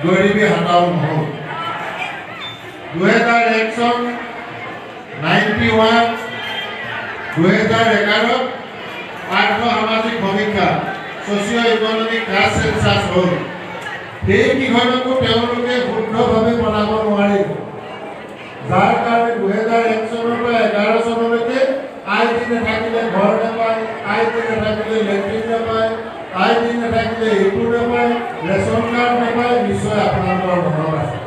গৰিবী হটাও নহ'ল 2001 চন 91 2011 আৰ্থ সামাজিক সমীক্ষা সোশিও ইকোনমিক ক্লাস সেন্সাস হ'ল এই কিখনকো তেওঁলোকে শুদ্ধভাৱে বনাব নোৱাৰিল যাৰ কাৰণে 2001 চনৰ পৰা 11 চনলৈকে আইডি নাথাকিলে ঘৰ নাপায় আইডি নাথাকিলে লেট্ৰিন নাপায় আইডি নাথাকিলে ইটো নাপায় ৰেচন কাৰ্ড নাপায় নিশ্চয় আপোনালোকৰ মনত আছে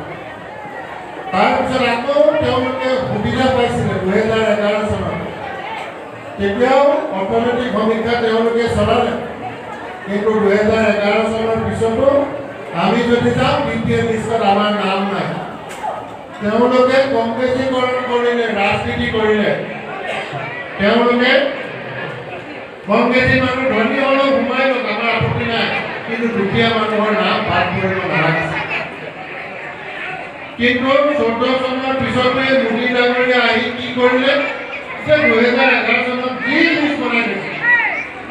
তাৰপিছত আকৌ তেওঁলোকে সুবিধা পাইছিলে 2011 চনত তেতিয়াও অৰ্থনৈতিক সমীক্ষা তেওঁলোকে চলালে কিন্তু 2011 চনৰ পিছতো আমি যদি যাওঁ বিপিএল লিষ্টত আমাৰ নাম নাই তেওঁলোকে কংগ্ৰেছীকৰণ কৰিলে ৰাজনীতি কৰিলে তেওঁলোকে কংগ্ৰেছী মানুহ ধনী হ'লেও সোমাই লওক আমাৰ আপত্তি নাই কিন্তু দুখীয়া মানুহৰ নাম বাদ পৰিব নালাগিছে কিন্তু 14 চনৰ পিছতে মোদী ডাঙৰীয়া আহি কি কৰিলে যে 2011 চনত যি লিষ্ট বনাই দিছে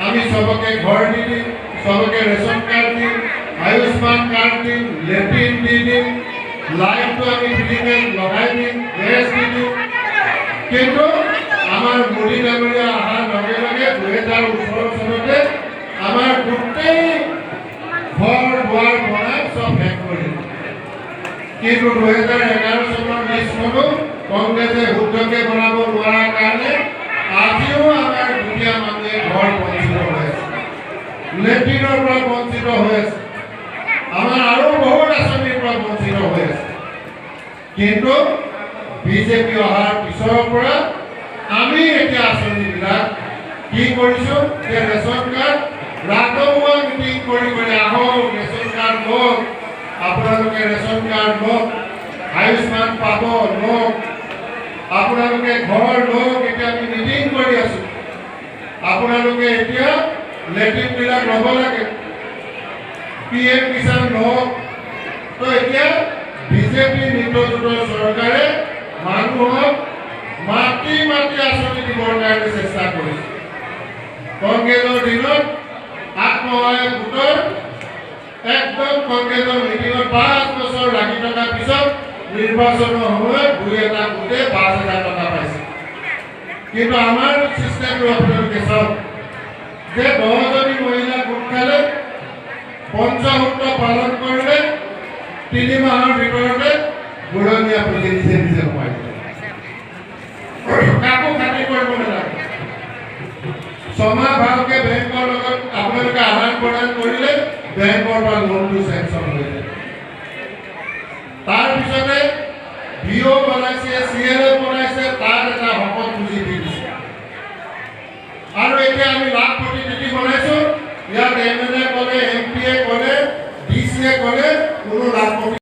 আমি সবকে ঘৰ দি দিম সবকে ৰেচন কাৰ্ড দিম আয়ুষ্মান কাৰ্ড দিম লেট্ৰিন দি দিম লাইটটো আমি ফ্ৰীকে লগাই দিম গেছ দি দিম কিন্তু আমাৰ মোদী ডাঙৰীয়া অহাৰ লগে লগে 2018 চনতে আমাৰ গোটেই ঘৰ দুৱাৰ বনাই সব শেষ কৰি কিন্তু 2011 চনৰ লিষ্টখনো কংগ্ৰেছে শুদ্ধকে বনাব নোৱাৰাৰ কাৰণে আজিও আমাৰ দুখীয়া মানুহে ঘৰ বঞ্চিত হৈ আছে লেট্ৰিনৰ পৰা বঞ্চিত হৈ আছে আমাৰ আৰু বহুত আঁচনিৰ পৰা বঞ্চিত হৈ আছে কিন্তু বিজেপি অহাৰ পিছৰ পৰা আমি এতিয়া আঁচনিবিলাক কি কৰিছোঁ যে ৰেচন কাৰ্ড ৰাজহুৱা মিটিং কৰি আহক ৰেচন কাৰ্ড লওক আপোনালোকে ৰেচন কাৰ্ড লওক আয়ুষ্মান পাব লওক আপোনালোকে ঘৰ লওক এতিয়া আমি মিটিং কৰি আছোঁ আপোনালোকে এতিয়া লেট্ৰিনবিলাক ল'ব লাগে PM কিষাণ লওক তো এতিয়া বিজেপি মিত্ৰজোঁটৰ চৰকাৰে মানুহক মাটি মাটি আঁচনি দিবৰ কাৰণে চেষ্টা কৰিছে কংগ্ৰেছৰ দিনত আত্মসহায়ক গোটৰ একদম কংগ্ৰেছৰ মিটিঙত 5 বছৰ লাগি থকাৰ পিছত নিৰ্বাচনৰ সময়ত 2-এটা গোটে 5,000 টকা পাইছে কিন্তু আমাৰ চিষ্টেমটো আপোনালোকে চাওক যে 10জনী মহিলা গোট খালে পঞ্চসূত্ৰ পালন কৰিলে 3 মাহৰ ভিতৰতে বুঢ়নীয়া পুঁজি নিজে নিজে সোমাই দিলে কাকো খাতি কৰিব নালাগে ছমাহ ভালকে বেংকৰ লগত আপোনালোকে আদান প্ৰদান কৰিলে বেংকৰ পৰা লোনটো চেংচন হৈ যায় তাৰপিছতে ভিঅ বনাইছে CLF বনাইছে তাত এটা শপত পুঁজি দি দিছে আৰু এতিয়া আমি লাখপতি নীতি বনাইছোঁ ইয়াত MLA ক'লে MPA ক'লে DCA ক'লে কোনো লাখপতি